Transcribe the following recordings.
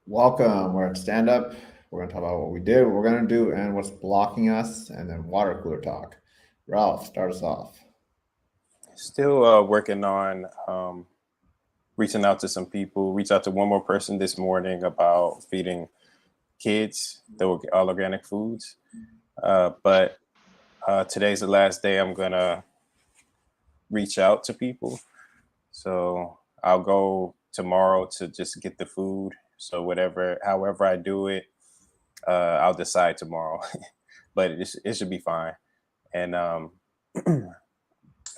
Welcome. We're at Stand Up. We're going to talk about what we did, what we're going to do, and what's blocking us, and then water cooler talk. Ralph, start us off. Still working on reaching out to some people. Reach out to one more person this morning about feeding kids the all organic foods. But today's the last day I'm gonna reach out to people. So I'll go tomorrow to just get the food. So however I do it, I'll decide tomorrow. But it should be fine. And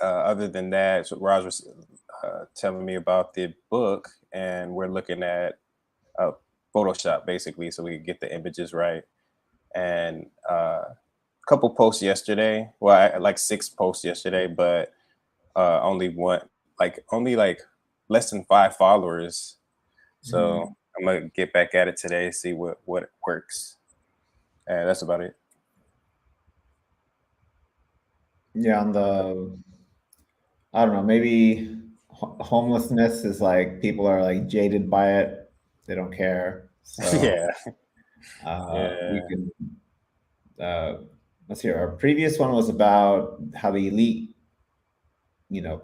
other than that, so Raj was telling me about the book, and we're looking at uh, Photoshop basically, so we can get the images right. And a couple posts yesterday. Well, like 6 posts yesterday, but only one, only less than 5 followers. So I'm gonna get back at it today, see what works. And that's about it. Yeah, I don't know, maybe homelessness is like people are like jaded by it. They don't care. So Yeah, we yeah, can, uh, let's hear. Our previous one was about how the elite,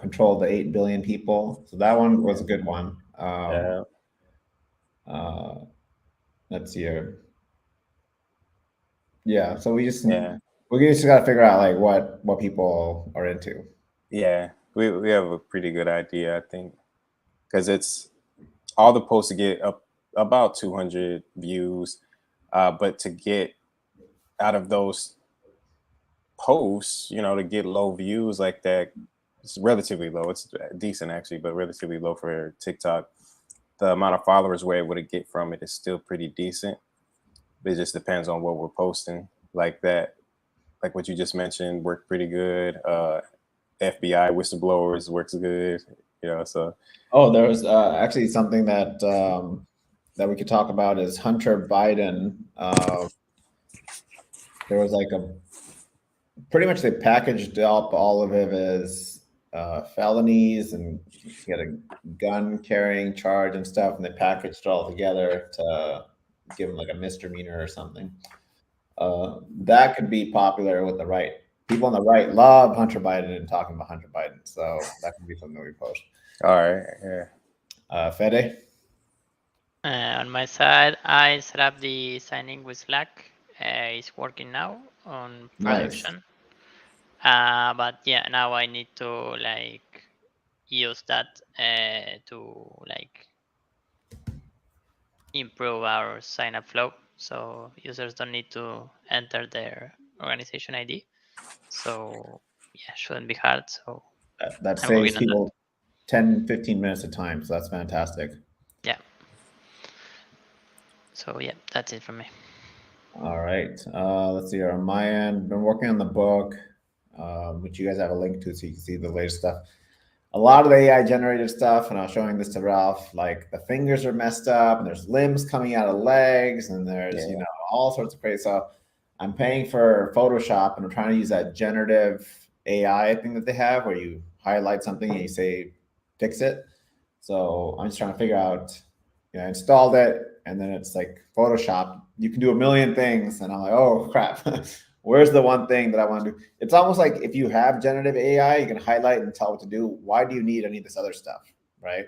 control the 8 billion people. So that one was a good one. yeah, Uh, let's hear. Yeah, so yeah, we just got to figure out like what people are into. yeah. We have a pretty good idea, I think, because it's all the posts get up about 200 views, but to get out of those posts, to get low views like that, it's relatively low. It's decent actually, but relatively low for TikTok. The amount of followers we're able to get from it is still pretty decent. It just depends on what we're posting. Like that, like what you just mentioned, worked pretty good. FBI whistleblowers works good. So Oh, there was actually something that we could talk about is Hunter Biden. There was like a pretty much they packaged up all of his felonies, and he had a gun carrying charge and stuff, and they packaged it all together to give him like a misdemeanor or something. That could be popular with the right. People on the right love Hunter Biden and talking about Hunter Biden, so that could be something we post. all right, yeah, Fede, On my side, I set up the signing with Slack. It's working now on nice. production. But yeah, now I need to like use that to like improve our sign up flow. So users don't need to enter their organization ID. So yeah, shouldn't be hard. So That I'm saves working on that. people 10, 15 minutes of time, so that's fantastic. Yeah. So yeah, that's it from me. All right. Let's see. On my end, been working on the book, which you guys have a link to so you can see the latest stuff. A lot of the AI generated stuff, and I was showing this to Ralph, like the fingers are messed up, and there's limbs coming out of legs, and there's, yeah, all sorts of crazy stuff. I'm paying for Photoshop, and I'm trying to use that generative AI thing that they have where you highlight something and you say, fix it. So I'm just trying to figure out, I installed it, and then it's like Photoshop. You can do a million things, and I'm like, oh crap, where's the one thing that I want to do? It's almost like if you have generative AI, you can highlight and tell what to do. Why do you need any of this other stuff, right?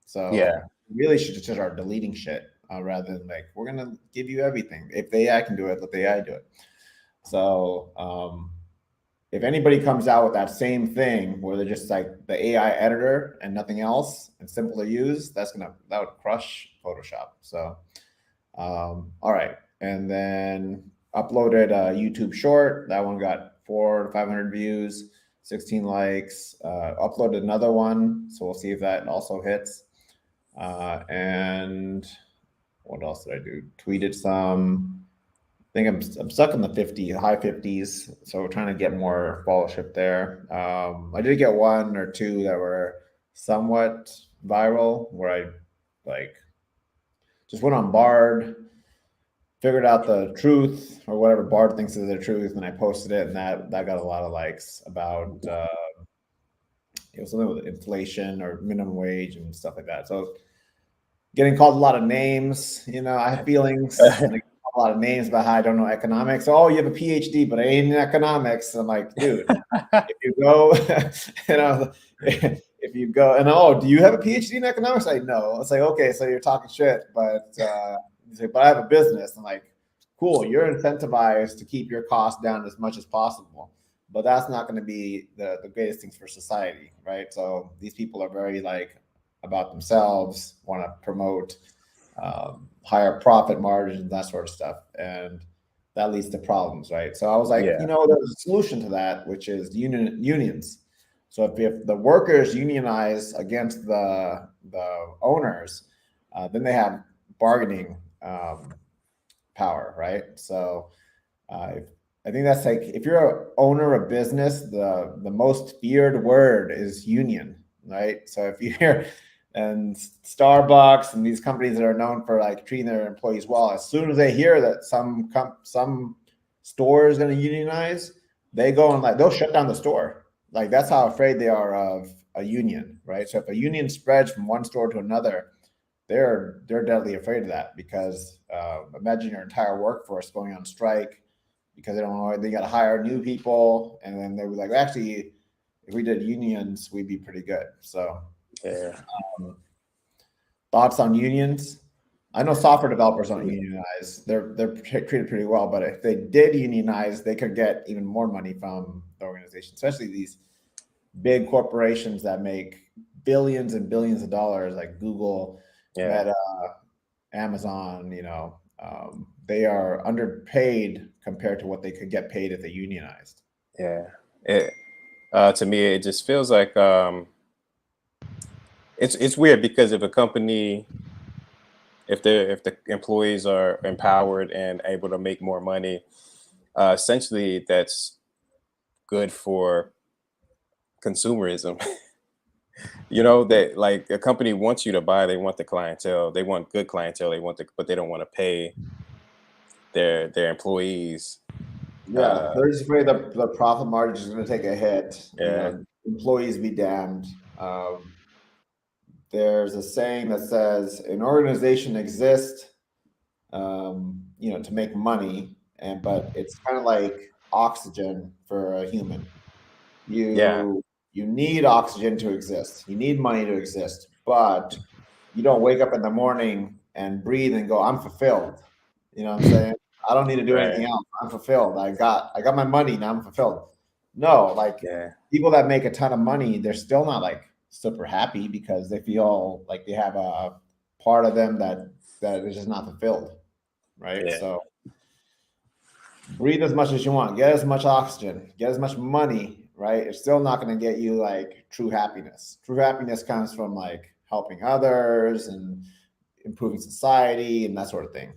So yeah, you really should just start deleting shit rather than like we're gonna give you everything. If the AI can do it, let the AI do it. So if anybody comes out with that same thing where they're just like the AI editor and nothing else and simple to use, that would crush Photoshop. So all right, and then uploaded a YouTube short. That one got 400 to 500 views, 16 likes. Uploaded another one, so we'll see if that also hits. And what else did I do? Tweeted some. I think I'm stuck in the high 50s, so we're trying to get more followership there. I did get one or two that were somewhat viral, where I like just went on Bard, figured out the truth or whatever Bard thinks is the truth, and I posted it, and that got a lot of likes about it was something with inflation or minimum wage and stuff like that. So getting called a lot of names. I have feelings, and I get a lot of names about how I don't know economics. Oh, you have a PhD, but I ain't in economics. I'm like, dude, if you go, if you go, and do you have a PhD in economics? I know. It's like, okay, so you're talking shit, but he's like, but I have a business. I'm like, cool, you're incentivized to keep your costs down as much as possible, but that's not going to be the greatest things for society, right? So these people are very about themselves, want to promote higher profit margins, that sort of stuff, and that leads to problems, right? So I was like, Yeah. there's a solution to that, which is unions. So if the workers unionize against the owners, then they have bargaining power, right? So I think that's if you're an owner of business, the most feared word is union, right? So if you're and Starbucks and these companies that are known for treating their employees well, as soon as they hear that some store is going to unionize, they go and they'll shut down the store. That's how afraid they are of a union, right? So if a union spreads from one store to another, they're deadly afraid of that, because imagine your entire workforce going on strike because they don't know, they got to hire new people, and then they were like, actually, if we did unions, we'd be pretty good. So Yeah. Thoughts on unions? I know software developers don't unionize. They're treated pretty well, but if they did unionize, they could get even more money from the organization, especially these big corporations that make billions and billions of dollars, like Google, Meta, Amazon. They are underpaid compared to what they could get paid if they unionized. Yeah. To me, it just feels like it's weird, because if a company, if the employees are empowered and able to make more money, essentially that's good for consumerism. That a company wants you to buy, they want the clientele, they want good clientele, but they don't want to pay their employees. Yeah, they're just afraid the profit margin is going to take a hit. Yeah. Employees be damned. There's a saying that says an organization exists, to make money, but it's kind of like oxygen for a human. You need oxygen to exist. You need money to exist, but you don't wake up in the morning and breathe and go, I'm fulfilled. You know what I'm saying? I don't need to do anything else. I'm fulfilled. I got my money, now I'm fulfilled. No, people that make a ton of money, they're still not super happy, because they feel like they have a part of them that is just not fulfilled, right? Yeah. So breathe as much as you want, get as much oxygen, get as much money, right? It's still not going to get you true happiness. True happiness comes from helping others and improving society and that sort of thing.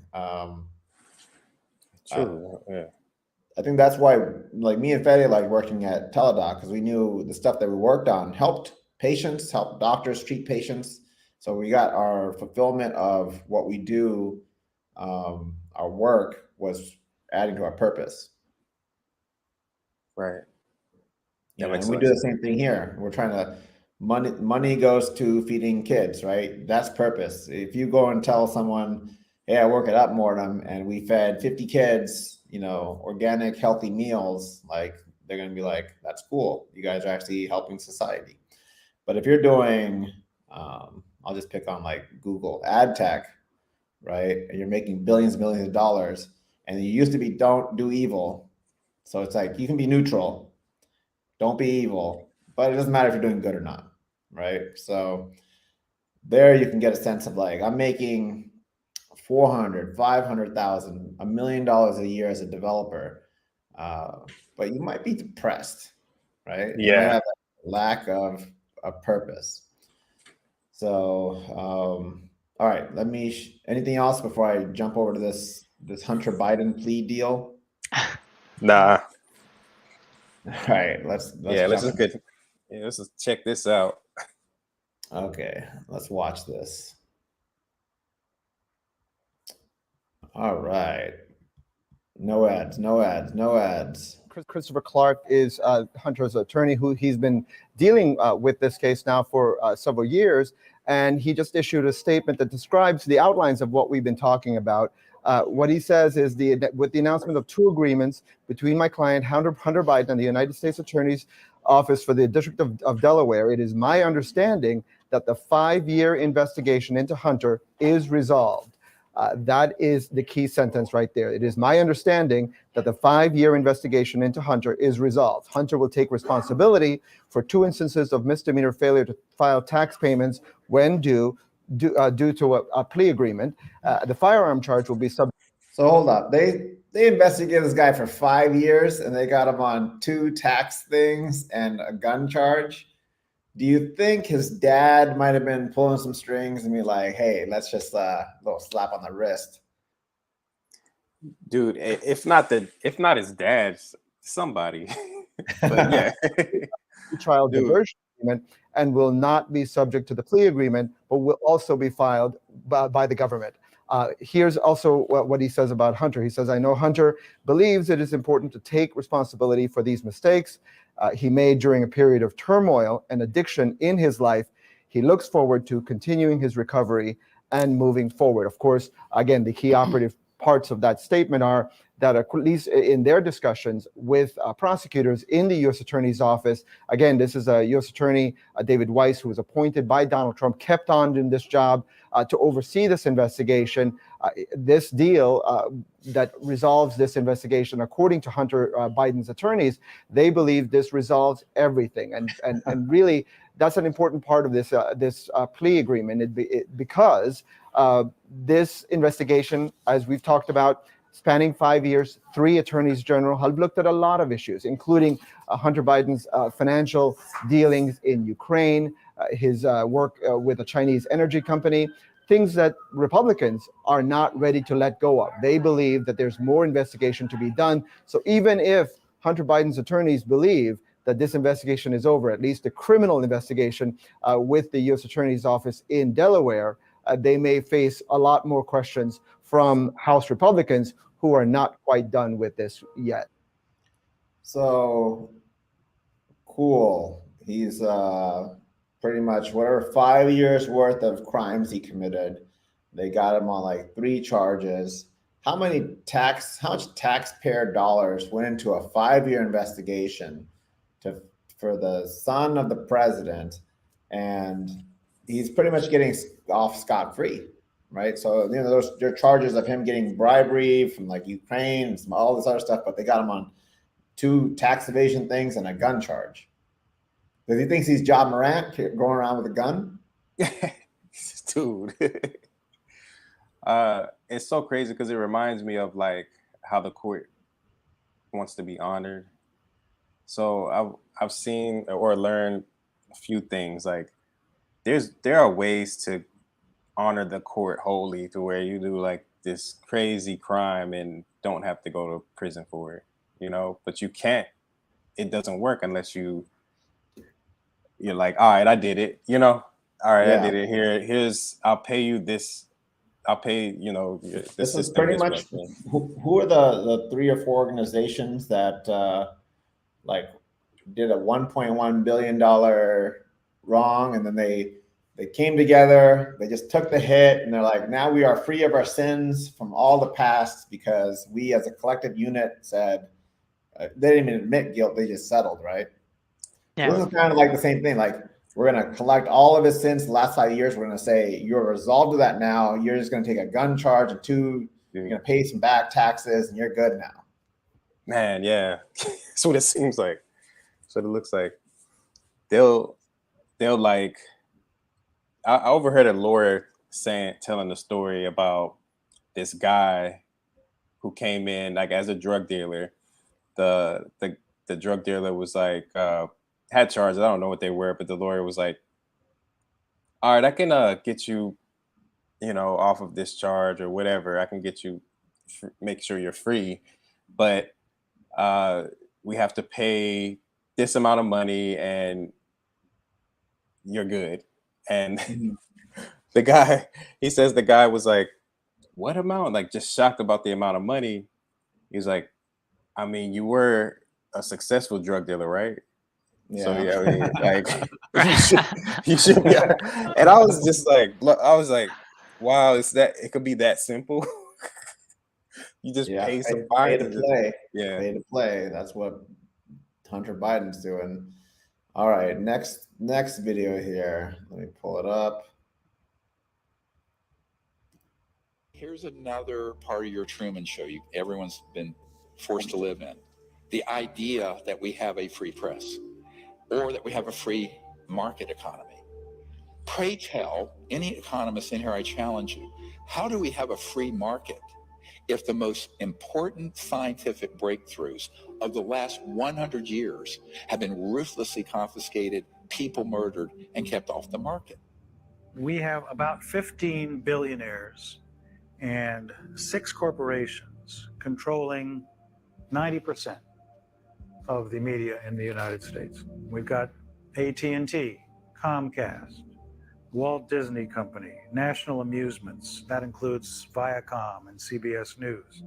True. Yeah. I think that's why me and Fede working at Teladoc, because we knew the stuff that we worked on helped patients, helped doctors treat patients. So we got our fulfillment of what we do. Our work was adding to our purpose. Right. And we do the same thing here. We're trying to money goes to feeding kids, right? That's purpose. If you go and tell someone, hey, I work at Upmortem and we fed 50 kids, organic, healthy meals, they're going to be like, that's cool. You guys are actually helping society. But if you're doing, I'll just pick on Google ad tech, right? And you're making billions and billions of dollars, and you used to be don't do evil. So it's you can be neutral. Don't be evil, but it doesn't matter if you're doing good or not, right? So there you can get a sense of I'm making $400,000, $500,000, $1 million a year as a developer, but you might be depressed, right? Yeah. You might have a lack of a purpose. So, all right, anything else before I jump over to this Hunter Biden plea deal? Nah. All right, let's just check this out. Okay, let's watch this. All right. No ads. Christopher Clark is Hunter's attorney, who he's been dealing with this case now for several years. and he just issued a statement that describes the outlines of what we've been talking about. What he says is with the announcement of 2 agreements between my client, Hunter Biden, and the United States Attorney's Office for the District of Delaware, it is my understanding that the 5-year investigation into Hunter is resolved. That is the key sentence right there. It is my understanding that the 5-year investigation into Hunter is resolved. Hunter will take responsibility for 2 instances of misdemeanor failure to file tax payments when due to a plea agreement. The firearm charge will be subject. So hold up. They investigated this guy for 5 years and they got him on 2 tax things and a gun charge. Do you think his dad might have been pulling some strings and be like, hey, let's just a little slap on the wrist? Dude, if not his dad, somebody. But yeah. Trial diversion agreement and will not be subject to the plea agreement, but will also be filed by the government. Here's also what he says about Hunter. He says, I know Hunter believes it is important to take responsibility for these mistakes he made during a period of turmoil and addiction in his life. He looks forward to continuing his recovery and moving forward. Of course, again, the key operative parts of that statement are that at least in their discussions with prosecutors in the U.S. Attorney's Office, again, this is a U.S. Attorney, David Weiss, who was appointed by Donald Trump, kept on in this job to oversee this investigation. This deal that resolves this investigation, according to Hunter Biden's attorneys, they believe this resolves everything. And really, that's an important part of this plea agreement because this investigation, as we've talked about, spanning 5 years, 3 attorneys general have looked at a lot of issues, including Hunter Biden's financial dealings in Ukraine, his work with a Chinese energy company, things that Republicans are not ready to let go of. They believe that there's more investigation to be done. So even if Hunter Biden's attorneys believe that this investigation is over, at least the criminal investigation with the U.S. Attorney's Office in Delaware, they may face a lot more questions from House Republicans who are not quite done with this yet. So cool. He's pretty much whatever 5 years worth of crimes he committed. They got him on like 3 charges. How much taxpayer dollars went into a 5-year investigation for the son of the president, and he's pretty much getting off scot-free, right? So there are charges of him getting bribery from like Ukraine and all this other stuff, but they got him on 2 tax evasion things and a gun charge. Because he thinks he's John Morant going around with a gun. Dude. It's so crazy because it reminds me of like how the court wants to be honored. So I've seen or learned a few things. Like there are ways to honor the court wholly to where you do like this crazy crime and don't have to go to prison for it, but you can't. It doesn't work unless you're like, all right, I did it, all right, yeah. I did it. Here's I'll pay you this. I'll pay, this is pretty much who are the 3 or 4 organizations that like did a $1.1 billion wrong, and then they came together, they just took the hit, and they're like, now we are free of our sins from all the past because we as a collective unit said, they didn't even admit guilt, they just settled, right? Yeah. This is kind of like the same thing. Like, we're going to collect all of his sins the last 5 years. We're going to say, you're resolved to that now. You're just going to take a gun charge and 2, you're going to pay some back taxes and you're good now. Man, yeah. That's what it seems like. That's what it looks like. They'll like, I overheard a lawyer telling the story about this guy who came in like as a drug dealer. The drug dealer was like, had charges. I don't know what they were, but the lawyer was like, all right, I can get you, off of this charge or whatever. I can get you, make sure you're free, but we have to pay this amount of money and you're good. And the guy, he says the guy was like, what amount? Like just shocked about the amount of money. He's like, I mean, you were a successful drug dealer, right? Yeah. So yeah, I mean, like you should be. And I was just like, wow, it could be that simple. You just Yeah, pay some pay fines to and just, play. yeah. Pay to play. That's what Hunter Biden's doing. All right, next video here. Let me pull it up. Here's another part of your Truman Show everyone's been forced to live in. The idea that we have a free press or that we have a free market economy. Pray tell any economist in here, I challenge you, how do we have a free market if the most important scientific breakthroughs of the last 100 years have been ruthlessly confiscated, people murdered, and kept off the market? We have about 15 billionaires and 6 corporations controlling 90% of the media in the United States. We've got AT&T, Comcast, Walt Disney Company, National Amusements, that includes Viacom and CBS News,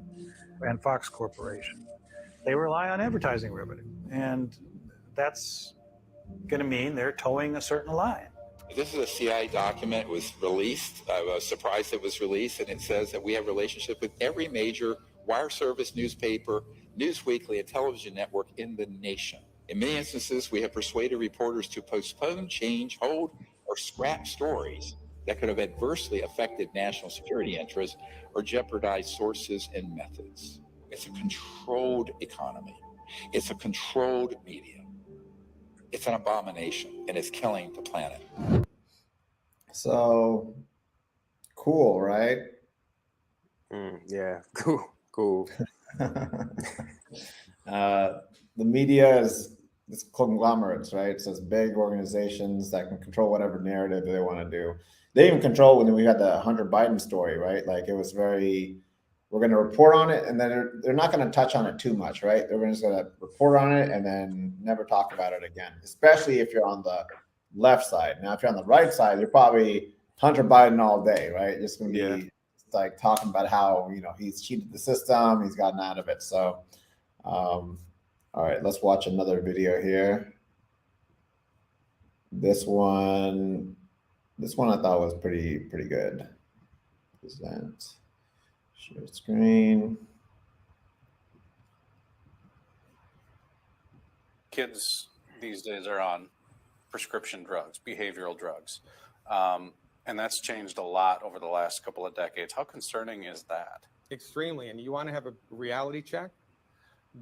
and Fox Corporation. They rely on advertising revenue, and that's going to mean they're towing a certain line. This is a CIA document. It was released. I was surprised it was released, and it says that we have a relationship with every major wire service, newspaper, news weekly, and television network in the nation. In many instances, we have persuaded reporters to postpone, change, hold, or scrap stories that could have adversely affected national security interests or jeopardized sources and methods. It's a controlled economy. It's a controlled media. It's an abomination, and it's killing the planet. So cool, right? Yeah, cool. The media is this conglomerates, right? So it's big organizations that can control whatever narrative they want to do. They even control when we had the Hunter Biden story, right? Like it was very, we're going to report on it, and then they're not going to touch on it too much, right? They're just going to report on it and then never talk about it again, especially if you're on the left side. Now, if you're on the right side, you're probably Hunter Biden all day, right? Just going to be like talking about how, he's cheated the system, he's gotten out of it. So, all right, let's watch another video here. This one I thought was pretty good. Present, share screen. Kids these days are on prescription drugs, behavioral drugs. And that's changed a lot over the last couple of decades. How concerning is that? Extremely. And you want to have a reality check?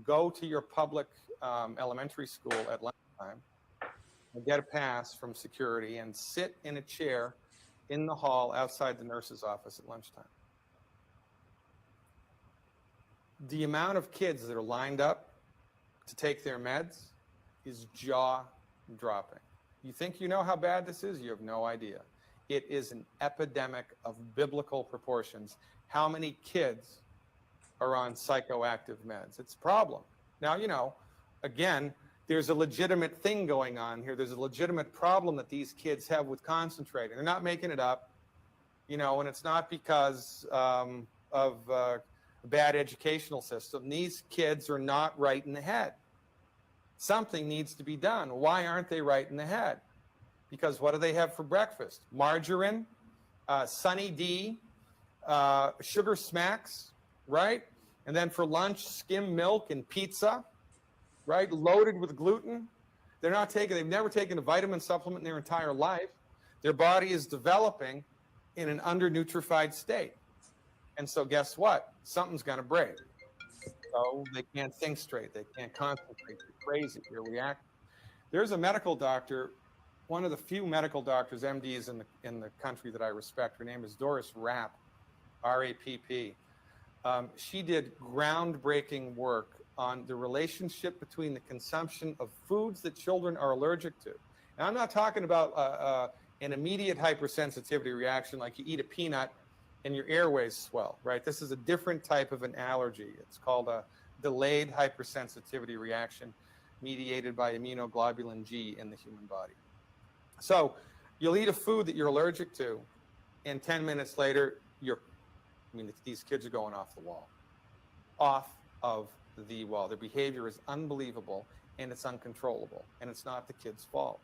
Go to your public elementary school at lunchtime and get a pass from security and sit in a chair in the hall outside the nurse's office at lunchtime. The amount of kids that are lined up to take their meds is jaw-dropping. You think you know how bad this is? You have no idea. It is an epidemic of biblical proportions. How many kids are on psychoactive meds? It's a problem. Now, again, there's a legitimate thing going on here. There's a legitimate problem that these kids have with concentrating. They're not making it up, and it's not because of a bad educational system. These kids are not right in the head. Something needs to be done. Why aren't they right in the head? Because what do they have for breakfast? Margarine, Sunny D, sugar smacks, right? And then for lunch, skim milk and pizza, right? Loaded with gluten. They've never taken a vitamin supplement in their entire life. Their body is developing in an undernutrified state. And so guess what? Something's going to break. So they can't think straight. They can't concentrate. They're crazy. They're reacting. There's a medical doctor, one of the few medical doctors, MDs in the country that I respect. Her name is Doris Rapp, R-A-P-P. She did groundbreaking work on the relationship between the consumption of foods that children are allergic to. And I'm not talking about an immediate hypersensitivity reaction like you eat a peanut and your airways swell, right? This is a different type of an allergy. It's called a delayed hypersensitivity reaction mediated by immunoglobulin G in the human body. So you'll eat a food that you're allergic to, and 10 minutes later, these kids are going off the wall. Off of the wall. Their behavior is unbelievable. and it's uncontrollable, and it's not the kid's fault.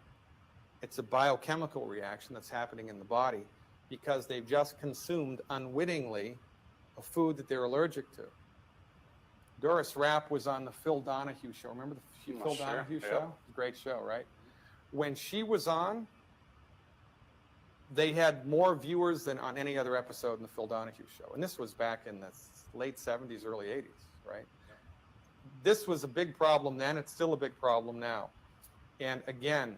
It's a biochemical reaction that's happening in the body because they've just consumed unwittingly a food that they're allergic to. Doris Rapp was on the Phil Donahue show. Remember the Phil Sure, Donahue yeah. show? Great show, right? When she was on, they had more viewers than on any other episode in the Phil Donahue show. And this was back in the late 70s, early 80s, right? This was a big problem then. It's still a big problem now. And again,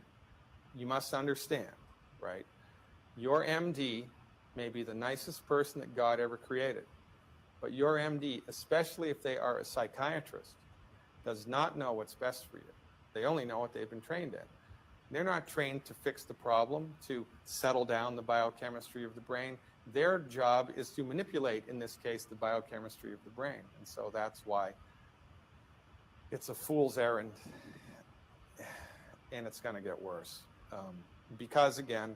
you must understand, right? Your MD may be the nicest person that God ever created, but your MD, especially if they are a psychiatrist, does not know what's best for you. They only know what they've been trained in. They're not trained to fix the problem, to settle down the biochemistry of the brain. Their job is to manipulate, in this case, the biochemistry of the brain. And so that's why it's a fool's errand, and it's going to get worse. Because, again,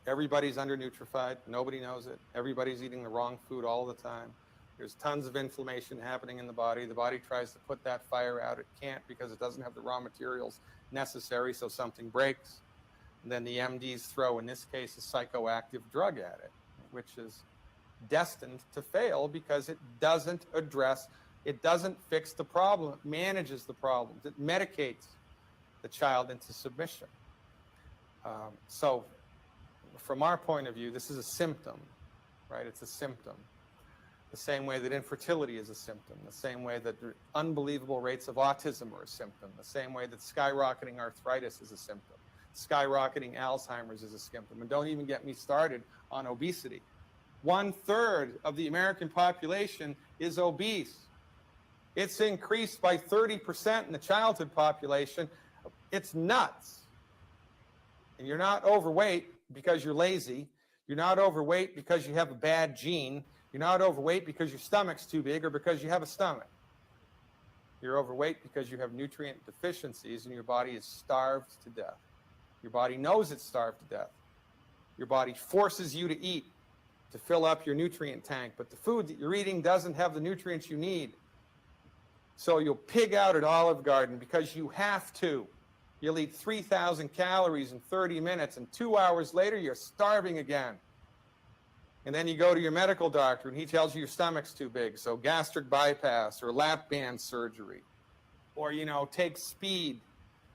everybody's under-nutrified. Nobody knows it. Everybody's eating the wrong food all the time. There's tons of inflammation happening in the body. The body tries to put that fire out. It can't because it doesn't have the raw materials necessary, so something breaks. And then the MDs throw, in this case, a psychoactive drug at it, which is destined to fail because it doesn't address, it doesn't fix the problem. It manages the problems. It medicates the child into submission. So from our point of view, this is a symptom, right? It's a symptom. The same way that infertility is a symptom, the same way that unbelievable rates of autism are a symptom, the same way that skyrocketing arthritis is a symptom, skyrocketing Alzheimer's is a symptom. And don't even get me started on obesity. 1/3 of the American population is obese. It's increased by 30% in the childhood population. It's nuts. And you're not overweight because you're lazy. You're not overweight because you have a bad gene. You're not overweight because your stomach's too big or because you have a stomach. You're overweight because you have nutrient deficiencies and your body is starved to death. Your body knows it's starved to death. Your body forces you to eat to fill up your nutrient tank, but the food that you're eating doesn't have the nutrients you need. So you'll pig out at Olive Garden because you have to. You'll eat 3,000 calories in 30 minutes, and 2 hours later, you're starving again. And then you go to your medical doctor, and he tells you your stomach's too big, so gastric bypass or lap band surgery. Or, take speed,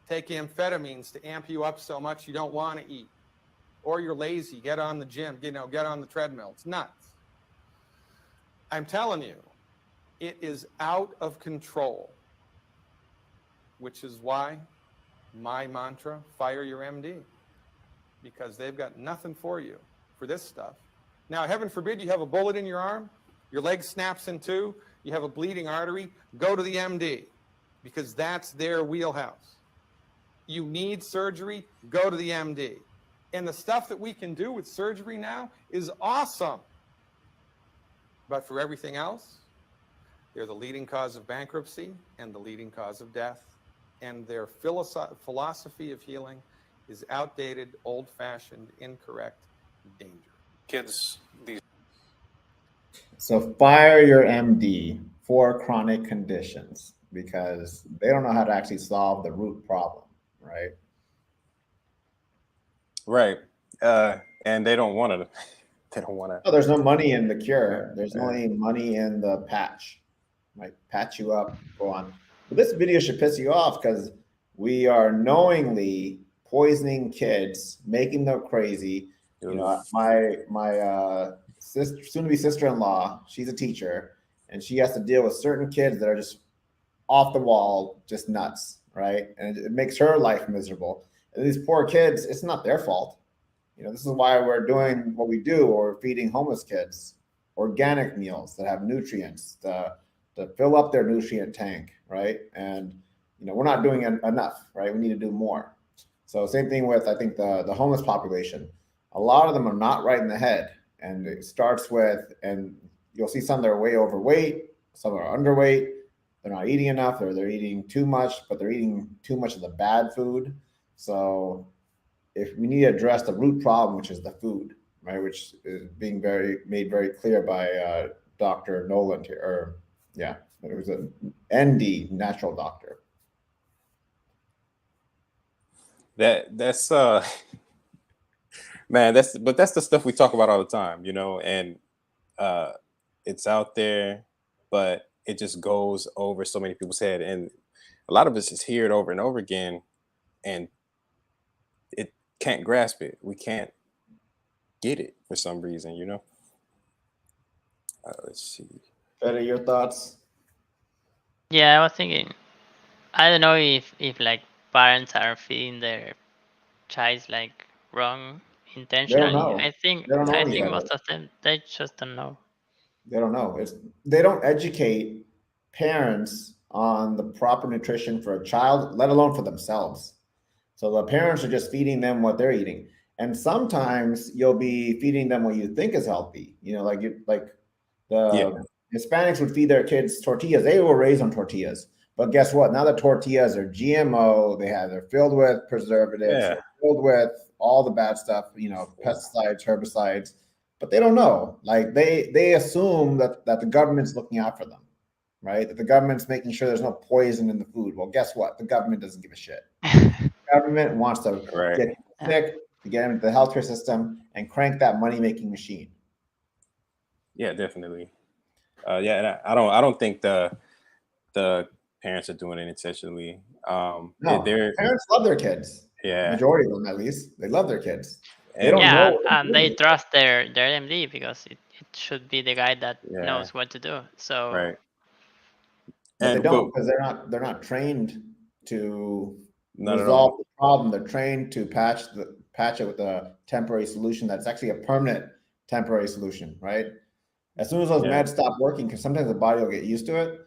take amphetamines to amp you up so much you don't want to eat. Or you're lazy, get on the gym, get on the treadmill. It's nuts. I'm telling you, it is out of control, which is why my mantra, fire your MD, because they've got nothing for you for this stuff. Now, heaven forbid you have a bullet in your arm, your leg snaps in two, you have a bleeding artery, go to the MD, because that's their wheelhouse. You need surgery, go to the MD. And the stuff that we can do with surgery now is awesome. But for everything else, they're the leading cause of bankruptcy and the leading cause of death. And their philosophy of healing is outdated, old-fashioned, incorrect, dangerous. Kids, these. So fire your MD for chronic conditions because they don't know how to actually solve the root problem, right? Right. And they don't want to. They don't want to. Oh, there's no money in the cure. There's only money in the patch. Right? Patch you up, go on. But this video should piss you off because we are knowingly poisoning kids, making them crazy. My soon-to-be sister-in-law, she's a teacher, and she has to deal with certain kids that are just off the wall, just nuts, right? And it makes her life miserable. And these poor kids, it's not their fault. This is why we're doing what we do, or feeding homeless kids organic meals that have nutrients to fill up their nutrient tank, right? And we're not doing enough, right? We need to do more. So same thing with, I think, the homeless population. A lot of them are not right in the head, and it starts with, and you'll see some that are way overweight, some are underweight, they're not eating enough, or they're eating too much, but they're eating too much of the bad food. So if we need to address the root problem, which is the food, right, which is being made very clear by Dr. Noland here, it was an ND, natural doctor. That's man, that's the stuff we talk about all the time, you know, and it's out there, but it just goes over so many people's head, and a lot of us just hear it over and over again, and it can't grasp it. We can't get it for some reason, you know. Let's see. Better, your thoughts? Yeah, I was thinking. I don't know if like parents are feeding their child like wrong They don't intentionally. know. They don't know I any think better. most of them they just don't know. They don't know. They don't educate parents on the proper nutrition for a child, let alone for themselves. So the parents are just feeding them what they're eating. And sometimes you'll be feeding them what you think is healthy. You know, like Yeah. the Hispanics would feed their kids tortillas. They were raised on tortillas. But guess what? Now the tortillas are GMO. They're filled with preservatives, Yeah. they're filled with all the bad stuff, you know, pesticides, herbicides. But they don't know. Like they assume that the government's looking out for them, right? That the government's making sure there's no poison in the food. Well, guess what? The government doesn't give a shit. The government wants to Right. get sick, to get into the healthcare system and crank that money-making machine. Yeah, definitely. Yeah, and I don't think the parents are doing it intentionally. No, they're parents love their kids. yeah, Majority of them, at least, they love their kids. They and don't Yeah, know. and they trust their MD because it should be the guy that yeah, knows what to do. So right. But they And don't, because they're not trained to not at resolve all. the problem. They're trained to patch it with a temporary solution that's actually a permanent temporary solution, right? As soon as those Yeah. meds stop working, because sometimes the body will get used to it,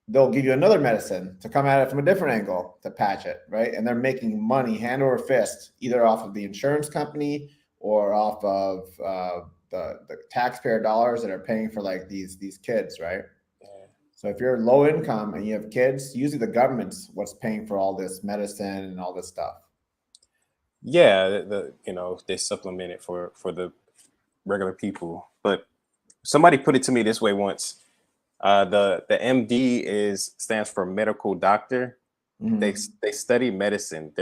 they'll give you another medicine to come at it from a different angle to patch it, right? And they're making money hand over fist, either off of the insurance company or off of the taxpayer dollars that are paying for like these kids, right? So if you're low income and you have kids, usually the government's what's paying for all this medicine and all this stuff. Yeah, you know, they supplement it for the regular people. But somebody put it to me this way once. The MD stands for medical doctor. Mhm. They study medicine.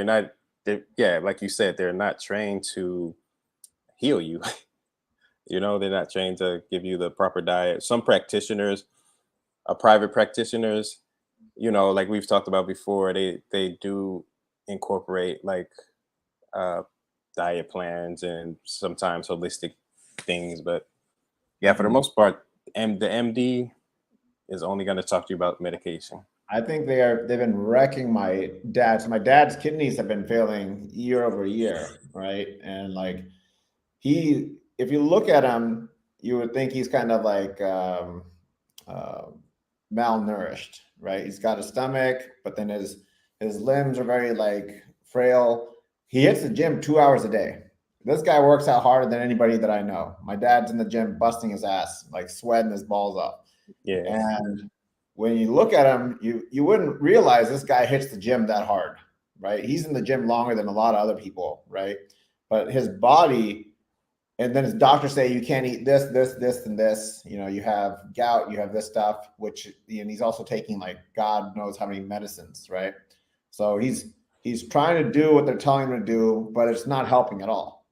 Yeah, like you said, they're not trained to heal you. You know, they're not trained to give you the proper diet. Some practitioners, private practitioners, you know, like we've talked about before, they do incorporate like diet plans and sometimes holistic things. But yeah, for the most part, the MD is only going to talk to you about medication. I think they've been wrecking my dad. So my dad's kidneys have been failing year over year, right? And like if you look at him, you would think he's kind of like malnourished, right? He's got a stomach, but then his limbs are very like frail. He hits the gym 2 hours a day. This guy works out harder than anybody that I know. My dad's in the gym busting his ass, like sweating his balls off. Yeah. And when you look at him, you wouldn't realize this guy hits the gym that hard, right? He's in the gym longer than a lot of other people, right? But his body, and then his doctors say you can't eat this, and this. You know, you have gout, you have this stuff, and he's also taking like God knows how many medicines, right? So he's trying to do what they're telling him to do, but it's not helping at all,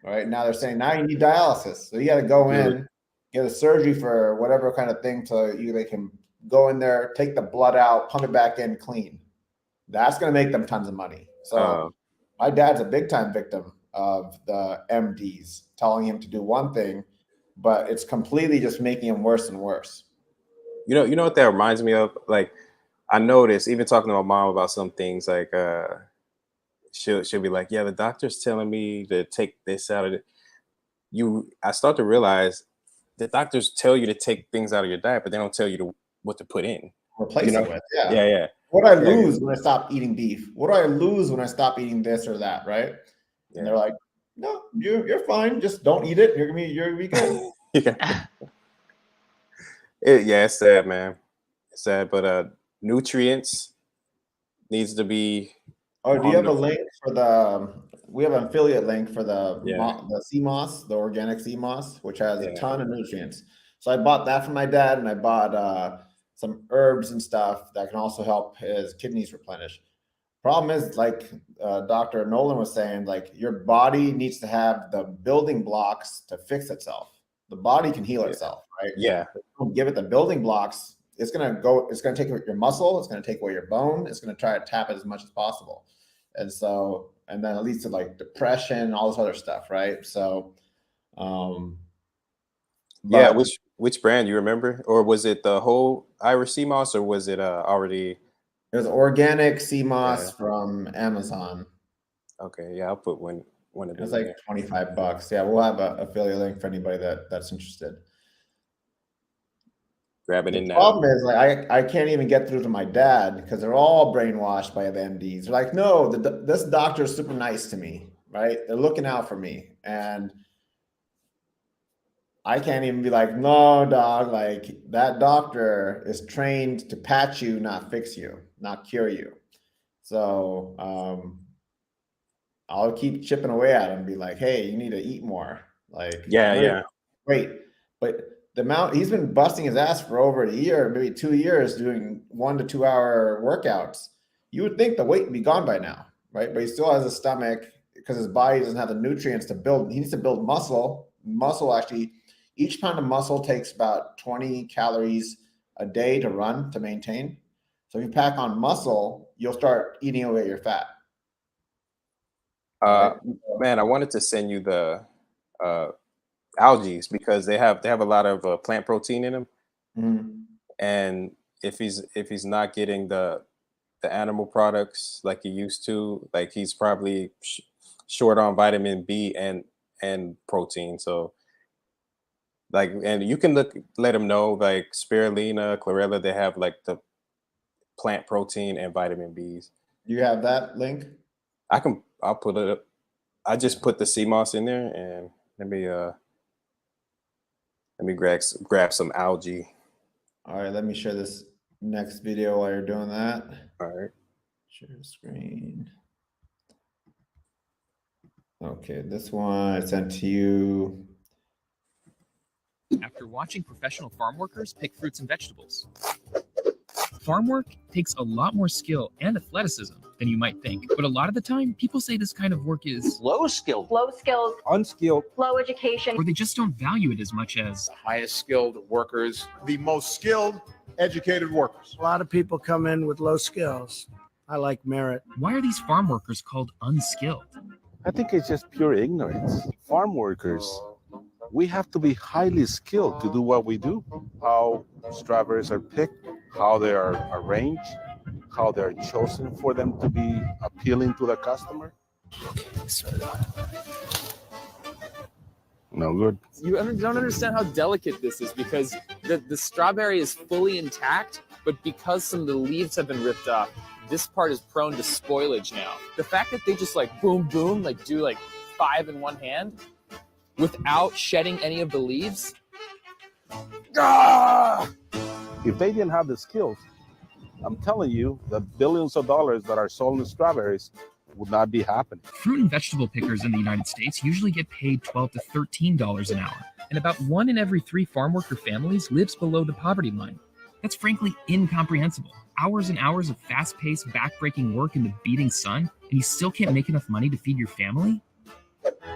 right? Now they're saying now you need dialysis, so you got to go in, get a surgery for whatever kind of thing, so they can go in there, take the blood out, pump it back in clean. That's going to make them tons of money. So my dad's a big time victim of the MDs telling him to do one thing, but it's completely just making him worse and worse. You know what that reminds me of? Like, I noticed even talking to my mom about some things, like she'll be like, yeah, the doctor's telling me to take this out of it. I start to realize the doctors tell you to take things out of your diet, but they don't tell you what to put in. Replace it with, yeah. Yeah. What do I lose when I stop eating beef? What do I lose when I stop eating this or that, right? Yeah. And they're like, no, you're fine. Just don't eat it. You're gonna be good. It's sad, man. It's sad, but nutrients needs to be. Oh, do you have a link for we have an affiliate link for the sea moss, the organic sea moss, which has a ton of nutrients. So I bought that for my dad, and I bought some herbs and stuff that can also help his kidneys replenish. Problem is, like Dr. Nolan was saying, like your body needs to have the building blocks to fix itself. The body can heal itself, right? Yeah. If you don't give it the building blocks, it's gonna take your muscle, it's gonna take away your bone, it's gonna try to tap it as much as possible. And so, and then it leads to like depression, all this other stuff, right? So yeah, which brand you remember? Or was it the whole Irish sea moss, or was it already? It was organic sea moss from Amazon. Okay, yeah, I'll put one of It was them like $25. Yeah, we'll have an affiliate link for anybody that's interested. Grab it in The now. problem is, like, I can't even get through to my dad because they're all brainwashed by the MDs. They're like, no, this doctor is super nice to me, right? They're looking out for me, and I can't even be like, no, dog. Like that doctor is trained to patch you, not fix you, not cure you. So I'll keep chipping away at him and be like, hey, you need to eat more. Like, Yeah. Great. But the amount he's been busting his ass for over a year, maybe 2 years, doing 1 to 2 hour workouts. You would think the weight would be gone by now, right? But he still has a stomach because his body doesn't have the nutrients to build. He needs to build muscle. Muscle, actually, each pound of muscle takes about 20 calories a day to run, to maintain. So if you pack on muscle, you'll start eating away your fat. Man, I wanted to send you the algae because they have a lot of plant protein in them. Mm-hmm. And if he's not getting the animal products like he used to, like he's probably short on vitamin B and protein. So like, and you can let him know, like spirulina, chlorella, they have like the plant protein and vitamin Bs. You have that link? I'll put it up. I just put the sea moss in there, and let me grab some algae. All right, let me share this next video while you're doing that. All right. Share screen. Okay, this one I sent to you. After watching professional farm workers pick fruits and vegetables. Farm work takes a lot more skill and athleticism than you might think, but a lot of the time, people say this kind of work is low skilled, unskilled, low education, or they just don't value it as much as the highest skilled workers, the most skilled, educated workers. A lot of people come in with low skills. I like merit. Why are these farm workers called unskilled? I think it's just pure ignorance. Farm workers, we have to be highly skilled to do what we do. How strawberries are picked, how they are arranged, how they're chosen for them to be appealing to the customer. No good. You don't understand how delicate this is because the strawberry is fully intact, but because some of the leaves have been ripped off, this part is prone to spoilage now. The fact that they just like boom, boom, like do like 5 in one hand without shedding any of the leaves. If they didn't have the skills, I'm telling you, the billions of dollars that are sold in strawberries would not be happening. Fruit and vegetable pickers in the United States usually get paid $12 to $13 an hour, and about 1 in every 3 farm worker families lives below the poverty line. That's frankly incomprehensible. Hours and hours of fast-paced, back-breaking work in the beating sun, and you still can't make enough money to feed your family?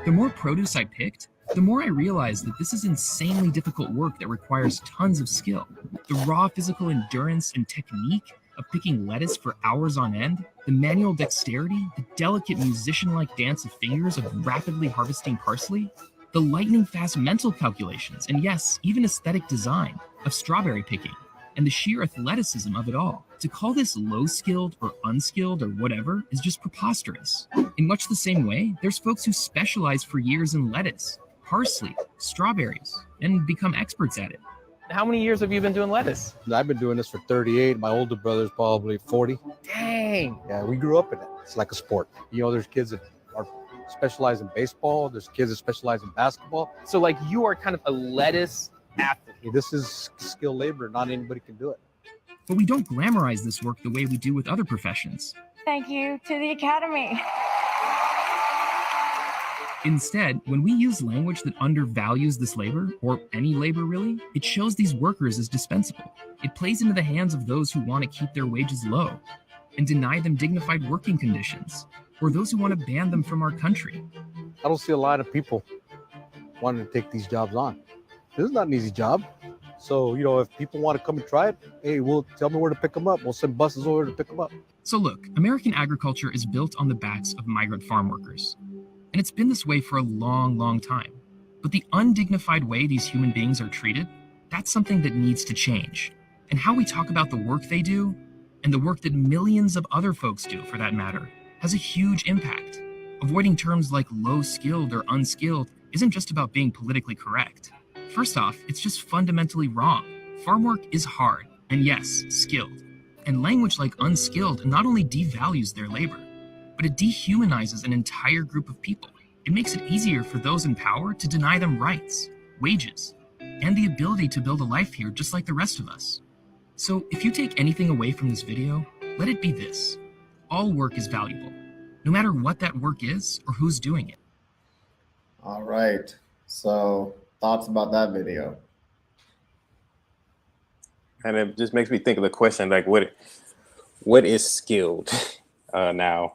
The more produce I picked, the more I realized that this is insanely difficult work that requires tons of skill. The raw physical endurance and technique of picking lettuce for hours on end, the manual dexterity, the delicate musician-like dance of fingers of rapidly harvesting parsley, the lightning-fast mental calculations, and yes, even aesthetic design of strawberry picking, and the sheer athleticism of it all. To call this low-skilled or unskilled or whatever is just preposterous. In much the same way, there's folks who specialize for years in lettuce, parsley, strawberries, and become experts at it. How many years have you been doing lettuce? I've been doing this for 38. My older brother's probably 40. Dang. Yeah, we grew up in it. It's like a sport. You know, there's kids that are specialized in baseball. There's kids that specialize in basketball. So like you are kind of a lettuce athlete. This is skilled labor. Not anybody can do it. But we don't glamorize this work the way we do with other professions. Thank you to the Academy. Instead, when we use language that undervalues this labor, or any labor really, it shows these workers as dispensable. It plays into the hands of those who want to keep their wages low. and deny them dignified working conditions, or those who want to ban them from our country. I don't see a lot of people wanting to take these jobs on. This is not an easy job. So, if people want to come and try it, hey, tell me where to pick them up. We'll send buses over to pick them up. So look, American agriculture is built on the backs of migrant farm workers. And it's been this way for a long, long time. But the undignified way these human beings are treated, that's something that needs to change. And how we talk about the work they do, and the work that millions of other folks do, for that matter, has a huge impact. Avoiding terms like low-skilled or unskilled isn't just about being politically correct. First off, it's just fundamentally wrong. Farm work is hard, and yes, skilled. And language like unskilled not only devalues their labor, but it dehumanizes an entire group of people. It makes it easier for those in power to deny them rights, wages, and the ability to build a life here just like the rest of us. So if you take anything away from this video, let it be this. All work is valuable, no matter what that work is or who's doing it. All right. So thoughts about that video? And it just makes me think of the question, like, what is skilled now?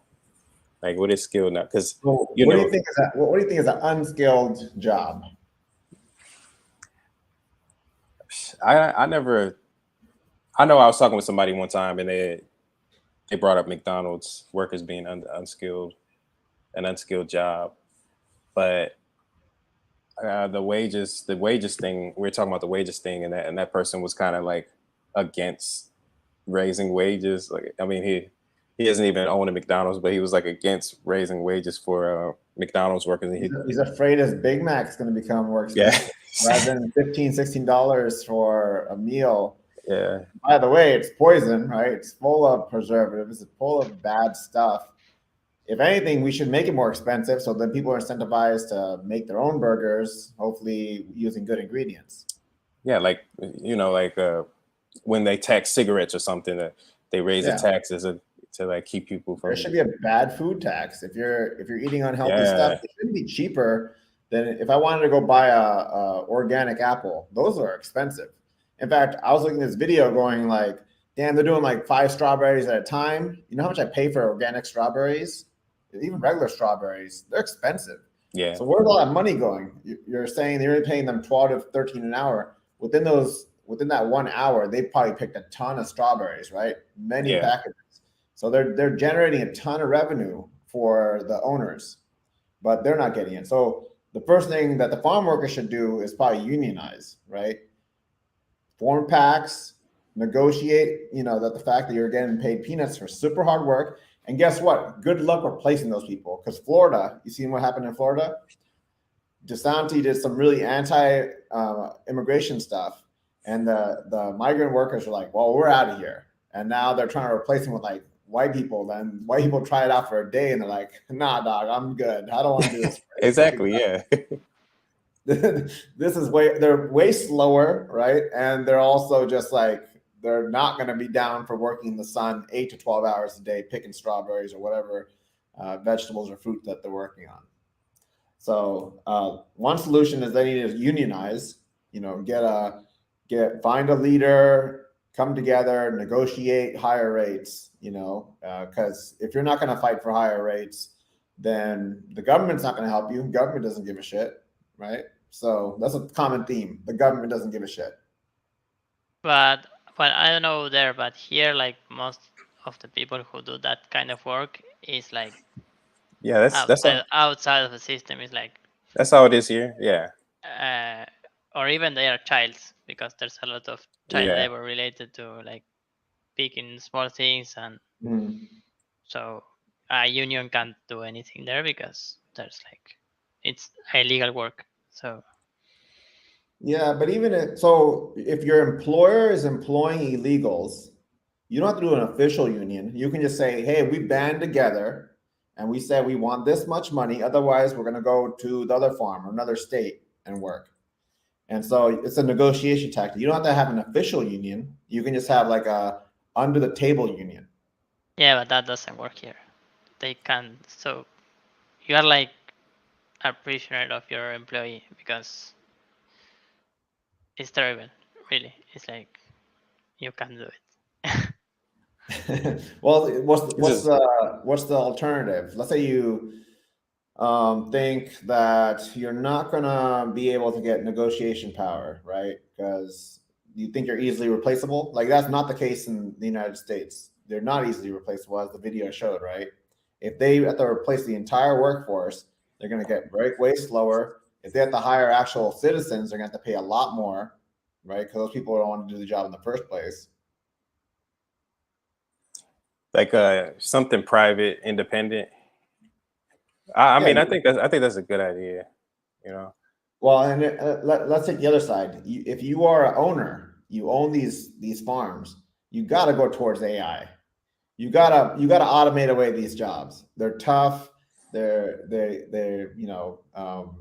Like, what is skilled now? Because what do you think is that? What do you think is an unskilled job? I know I was talking with somebody one time, and they brought up McDonald's workers being an unskilled job, but the wages thing, we were talking about the wages thing, and that person was kind of like against raising wages. Like, I mean, he doesn't even own a McDonald's, but he was like against raising wages for McDonald's workers. He's afraid his Big Mac's going to become more expensive. Rather than $15-16 for a meal. Yeah. By the way, it's poison, right? It's full of preservatives. It's full of bad stuff. If anything, we should make it more expensive so then people are incentivized to make their own burgers, hopefully using good ingredients. Yeah, like when they tax cigarettes or something, that they raise the taxes to like keep people from. There should be a bad food tax. If you're eating unhealthy stuff, it shouldn't be cheaper than if I wanted to go buy a organic apple. Those are expensive. In fact, I was looking at this video going like, damn, they're doing like 5 strawberries at a time. You know how much I pay for organic strawberries? Even regular strawberries, they're expensive. Yeah. So where's all that money going? You're saying you're only paying them 12 to 13 an hour. Within that 1 hour, they probably picked a ton of strawberries, right? Many packages. So they're generating a ton of revenue for the owners, but they're not getting it. So the first thing that the farm workers should do is probably unionize, right? Form packs, negotiate, that the fact that you're getting paid peanuts for super hard work. And guess what? Good luck replacing those people. Because Florida, you seen what happened in Florida? DeSantis did some really anti-immigration stuff. And the migrant workers are like, well, we're out of here. And now they're trying to replace them with like white people. Then white people try it out for a day and they're like, nah, dog, I'm good. I don't want to do this. Exactly, yeah. They're way slower, right? And they're also just like, they're not going to be down for working in the sun 8 to 12 hours a day, picking strawberries or whatever vegetables or fruit that they're working on. So one solution is they need to unionize, find a leader, come together, negotiate higher rates, because if you're not going to fight for higher rates, then the government's not going to help you. Government doesn't give a shit, right? So that's a common theme. The government doesn't give a shit. But I don't know there, but here, like most of the people who do that kind of work is like, outside of the system is like. That's how it is here. Yeah. Or even they are childs, because there's a lot of child labor related to like picking small things, and so a union can't do anything there because there's like it's illegal work. So. Yeah, but even if your employer is employing illegals, you don't have to do an official union. You can just say, hey, we band together and we say we want this much money. Otherwise, we're going to go to the other farm or another state and work. And so it's a negotiation tactic. You don't have to have an official union. You can just have like a under the table union. Yeah, but that doesn't work here. They can. So you are like a prisoner of your employee because. It's terrible, really. It's like you can't do it. Well, what's the alternative? Let's say you think that you're not gonna be able to get negotiation power, right? Because you think you're easily replaceable. Like that's not the case in the United States. They're not easily replaceable, as the video showed, right? If they have to replace the entire workforce, they're gonna get way slower. If they have to hire actual citizens, they're gonna have to pay a lot more, right? Because those people don't want to do the job in the first place. Like something private, independent. I mean, I think that's a good idea. You know. Well, and let's take the other side. If you are an owner, you own these farms, you got to go towards AI. You gotta automate away these jobs. They're tough. They're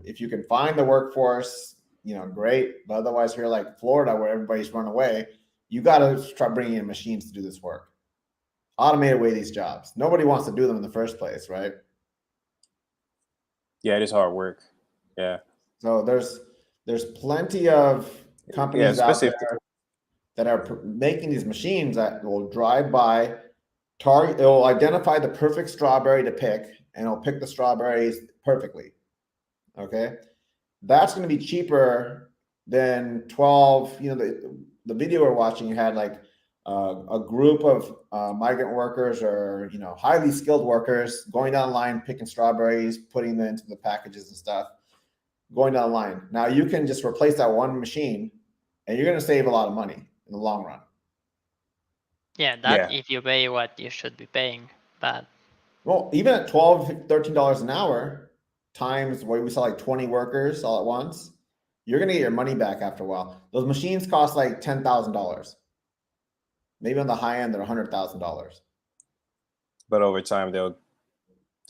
if you can find the workforce, great. But otherwise, here like Florida, where everybody's run away, you got to try bringing in machines to do this work. Automate away these jobs. Nobody wants to do them in the first place, right? Yeah, it is hard work. Yeah. So there's plenty of companies out there that are making these machines that will drive by, it will identify the perfect strawberry to pick, and it'll pick the strawberries perfectly. Okay, that's going to be cheaper than 12. The video we're watching had like a group of migrant workers or highly skilled workers going down the line picking strawberries, putting them into the packages and stuff. Going down the line. Now you can just replace that one machine and you're going to save a lot of money in the long run. Yeah, if you pay what you should be paying. But well, even at $12, $13 an hour times where we saw like 20 workers all at once, you're going to get your money back after a while. Those machines cost like $10,000. Maybe on the high end, they're $100,000. But over time, they'll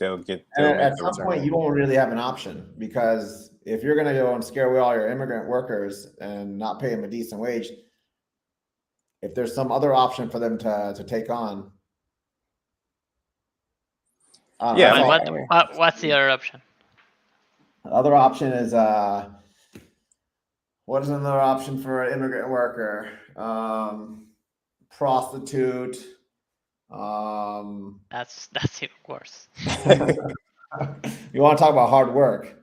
at some point you won't really have an option, because if you're going to go and scare away all your immigrant workers and not pay them a decent wage, if there's some other option for them to take on. What's the other option? The other option is what is another option for an immigrant worker? Prostitute. That's even worse. You want to talk about hard work?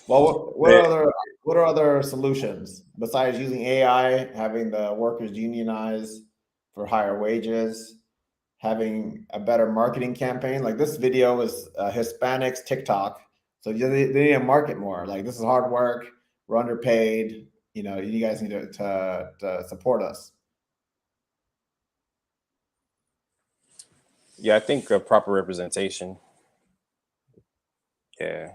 Well, what are other solutions besides using AI, having the workers unionize for higher wages, having a better marketing campaign? Like this video is Hispanics TikTok, so they need to market more. Like this is hard work. We're underpaid. You guys need to support us. Yeah, I think proper representation. Yeah.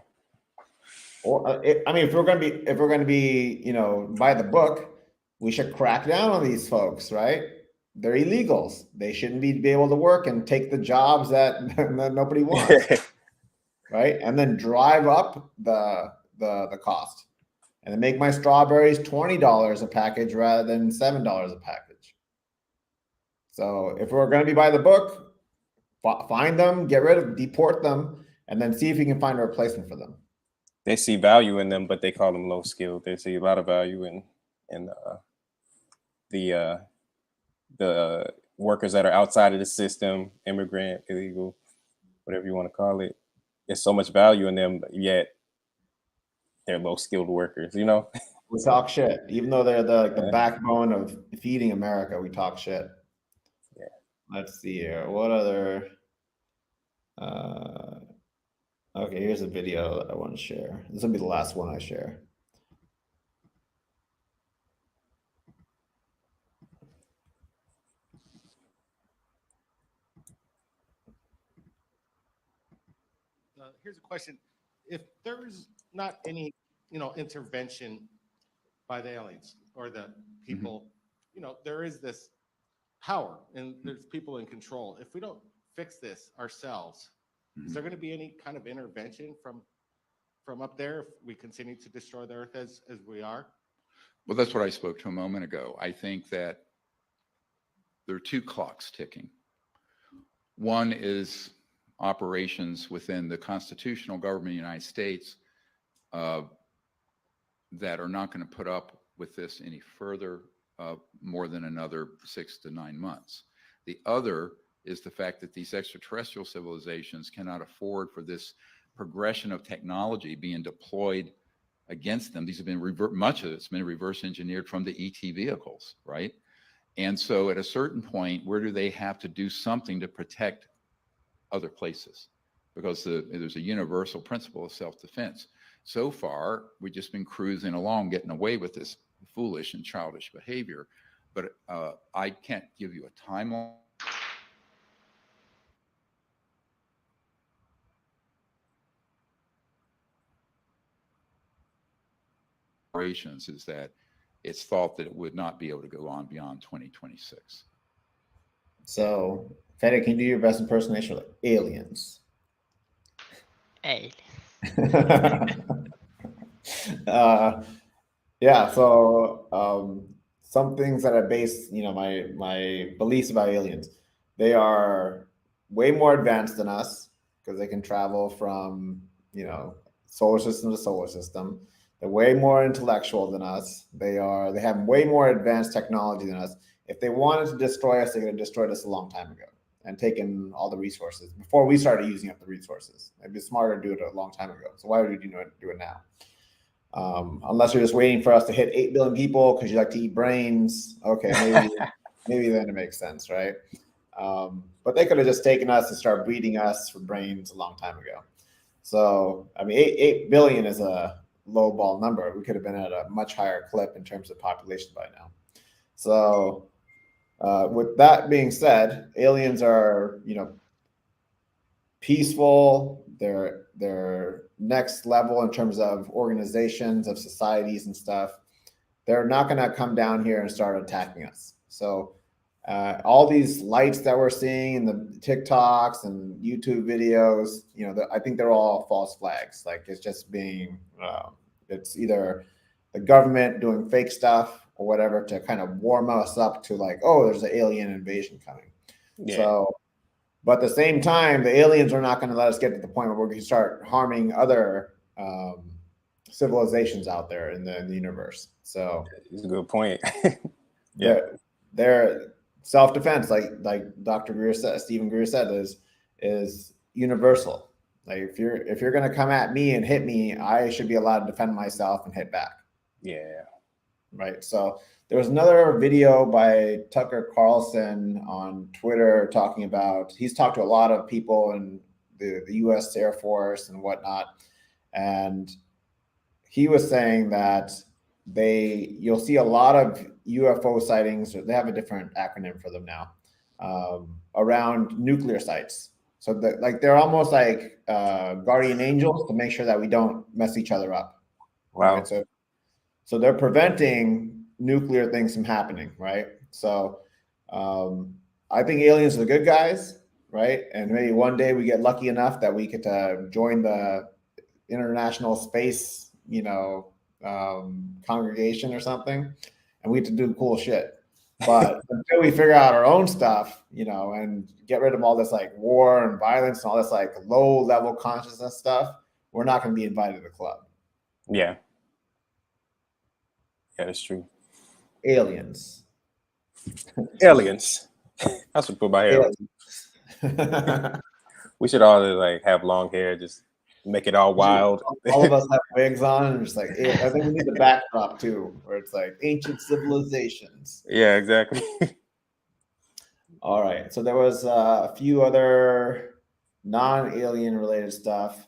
Or if we're going to be by the book, we should crack down on these folks, right? They're illegals. They shouldn't be able to work and take the jobs that nobody wants, right? And then drive up the cost, and then make my strawberries $20 a package rather than $7 a package. So if we're going to be by the book, find them, deport them, and then see if you can find a replacement for them. They see value in them, but they call them low skilled. They see a lot of value in the workers that are outside of the system, immigrant, illegal, whatever you want to call it. There's so much value in them, yet they're low skilled workers. We talk shit, even though they're the backbone of feeding America. We talk shit. Yeah. Let's see here. What other? Okay, here's a video that I want to share. This will be the last one I share. Here's a question. If there's not any, intervention by the aliens or the people, there is this power and there's people in control. If we don't fix this ourselves, is there going to be any kind of intervention from up there if we continue to destroy the earth as we are? Well, that's what I spoke to a moment ago. I think that there are two clocks ticking. One is operations within the constitutional government of the United States that are not going to put up with this any further. more than another 6 to 9 months. The other is the fact that these extraterrestrial civilizations cannot afford for this progression of technology being deployed against them. These have been much of it's been reverse engineered from the ET vehicles, right? And so at a certain point, where do they have to do something to protect other places? Because there's a universal principle of self-defense. So far, we've just been cruising along, getting away with this foolish and childish behavior. But I can't give you a timeline. Is that it's thought that it would not be able to go on beyond 2026. So, Fede, can you do your best impersonation of aliens? Aliens. Yeah. So, some things that I base, my beliefs about aliens. They are way more advanced than us because they can travel from, solar system to solar system. They're way more intellectual than us. They have way more advanced technology than us. If they wanted to destroy us, they could have destroyed us a long time ago and taken all the resources before we started using up the resources. It'd be smarter to do it a long time ago. So why would you do it now? Unless you're just waiting for us to hit 8 billion people because you like to eat brains. Okay, maybe then it makes sense, right? But they could have just taken us and started breeding us for brains a long time ago. So, I mean, 8 billion is a low ball number. We could have been at a much higher clip in terms of population by now. So with that being said, aliens are, peaceful. They're next level in terms of organizations, of societies and stuff. They're not going to come down here and start attacking us. So all these lights that we're seeing in the TikToks and YouTube videos, I think they're all false flags. Like it's just being, it's either the government doing fake stuff or whatever to kind of warm us up to like, oh, there's an alien invasion coming. Yeah. So, but at the same time, the aliens are not going to let us get to the point where we're going to start harming other civilizations out there in the universe. So it's a good point. Yeah, they're self-defense, like Dr. Greer said, Stephen Greer said, is universal. Like if you're gonna come at me and hit me, I should be allowed to defend myself and hit back. Yeah. Right. So there was another video by Tucker Carlson on Twitter talking about, he's talked to a lot of people in the US Air Force and whatnot. And he was saying that you'll see a lot of UFO sightings, or they have a different acronym for them now, around nuclear sites. So they're almost like guardian angels to make sure that we don't mess each other up. Wow. Right? So they're preventing nuclear things from happening, right? So I think aliens are the good guys, right? And maybe one day we get lucky enough that we get to join the International Space, congregation or something, and we get to do cool shit. But until we figure out our own stuff, and get rid of all this like war and violence and all this like low level consciousness stuff, we're not going to be invited to the club. Yeah. Yeah, that's true. Aliens. Aliens. That's what put my hair on. We should all like have long hair, just make it all wild. All of us have wigs on, and just like, I think we need the backdrop too, where it's like ancient civilizations. Yeah, exactly. All right. So there was a few other non-alien related stuff.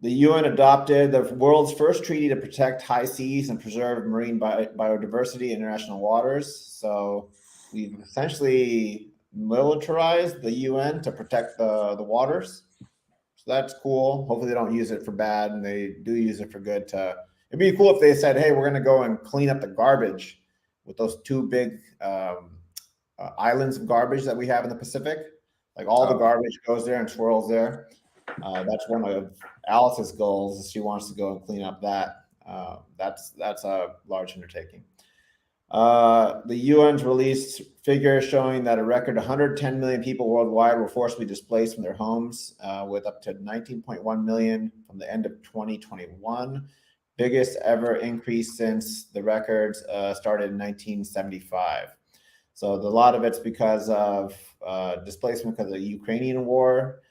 The UN adopted the world's first treaty to protect high seas and preserve marine biodiversity in international waters. So we've essentially militarized the UN to protect the waters. So that's cool. Hopefully they don't use it for bad, and they do use it for good. It'd be cool if they said, hey, we're going to go and clean up the garbage with those two big islands of garbage that we have in the Pacific. Like all the garbage goes there and swirls there. That's one of Alice's goals. She wants to go and clean up that. That's a large undertaking. The UN's released figures showing that a record 110 million people worldwide were forcibly displaced from their homes, with up to 19.1 million from the end of 2021. biggest ever increase since the records started in 1975. So a lot of it's because of displacement because of the Ukrainian war,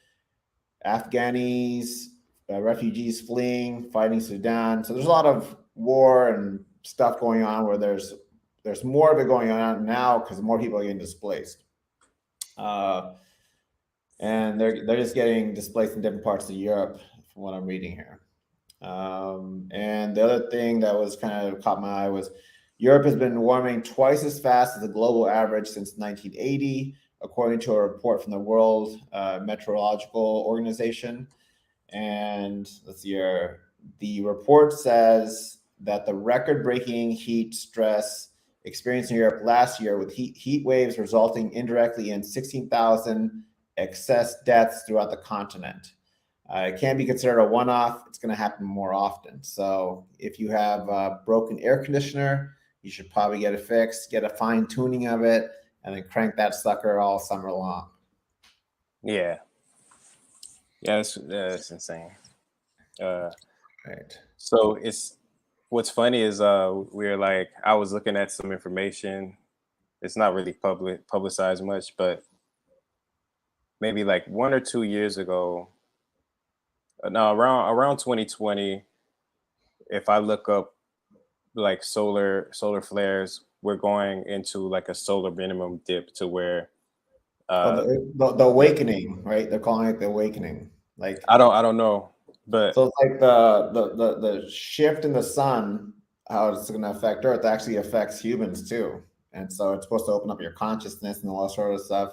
Afghanis, refugees fleeing, fighting Sudan. So there's a lot of war and stuff going on where there's more of it going on now because more people are getting displaced. And they're just getting displaced in different parts of Europe, from what I'm reading here. And the other thing that was kind of caught my eye was Europe has been warming twice as fast as the global average since 1980, according to a report from the World Meteorological Organization. And let's see here. The report says that the record-breaking heat stress experienced in Europe last year with heat waves resulting indirectly in 16,000 excess deaths throughout the continent. It can be considered a one-off. It's going to happen more often. So if you have a broken air conditioner, you should probably get it fixed, get a fine tuning of it, and then crank that sucker all summer long. Yeah. Yeah, that's insane. Right. So what's funny is we're like, I was looking at some information. It's not really publicized much, but maybe like 1 or 2 years ago, no, around 2020, if I look up like solar flares, we're going into like a solar minimum dip to where the awakening, right? They're calling it the awakening. Like I don't know, but so it's like the shift in the sun, how it's going to affect Earth actually affects humans too, and so it's supposed to open up your consciousness and all that sort of stuff.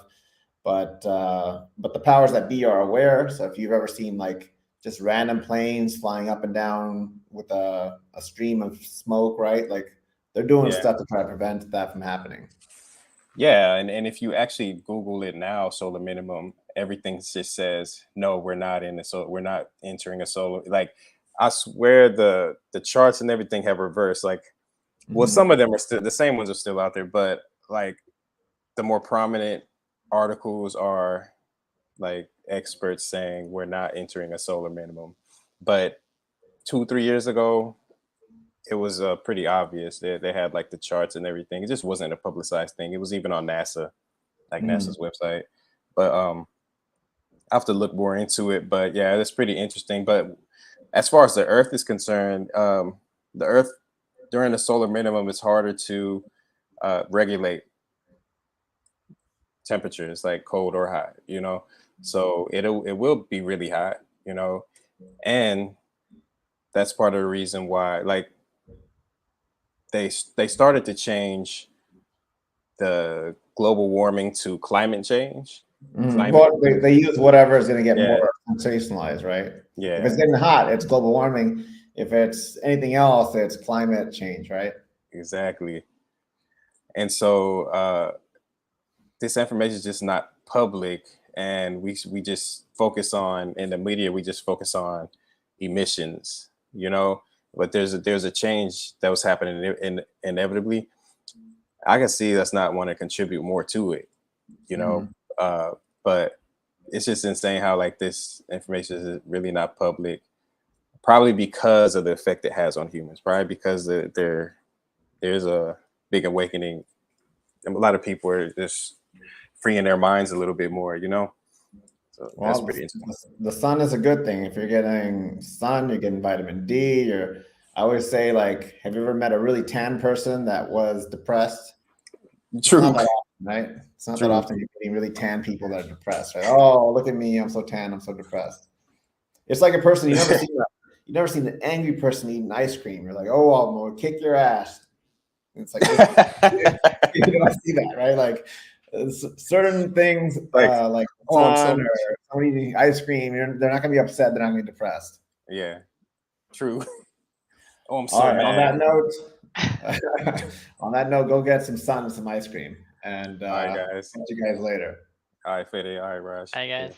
But the powers that be are aware. So if you've ever seen like just random planes flying up and down with a stream of smoke, right? Like they're doing stuff to try to prevent that from happening. Yeah, and if you actually Google it now, solar minimum, everything just says no. We're not we're not entering a solar. Like I swear the charts and everything have reversed. Like, well, some of them are still the same ones are still out there, but like the more prominent articles are like experts saying we're not entering a solar minimum. But 2-3 years ago, it was pretty obvious. They had like the charts and everything. It just wasn't a publicized thing. It was even on NASA, like NASA's website. But I have to look more into it. But yeah, that's pretty interesting. But as far as the Earth is concerned, the Earth during the solar minimum is harder to regulate temperatures, like cold or hot, you know. So it will be really hot, you know, and that's part of the reason why, like, they started to change the global warming to climate change. Well, they use whatever is going to get more sensationalized, right? Yeah. If it's getting hot, it's global warming. If it's anything else, it's climate change, right? Exactly. And so this information is just not public, and we just focus on, in the media, we just focus on emissions, you know. But there's a change that was happening inevitably. I can see us not want to contribute more to it, you know. But it's just insane how like this information is really not public, probably because of the effect it has on humans, probably because there's a big awakening. A lot of people are just freeing their minds a little bit more, you know. So that's pretty interesting. The sun is a good thing. If you're getting sun, you're getting vitamin D. I always say, like, have you ever met a really tan person that was depressed? True. It's not that often, right? It's not that often you're getting really tan people that are depressed, right? Oh, look at me, I'm so tan, I'm so depressed. It's like a person you never seen an angry person eating ice cream. You're like, oh, I'm gonna kick your ass. And it's like you don't see that, right? Like certain things, like sun or somebody eating ice cream, they're not gonna be upset. They're not gonna be depressed. Yeah, true. Oh, I'm so All right, mad. On that note, go get some sun and some ice cream. And all right, guys. see you guys later. All right, Fede. All right, Raj. Hi, guys.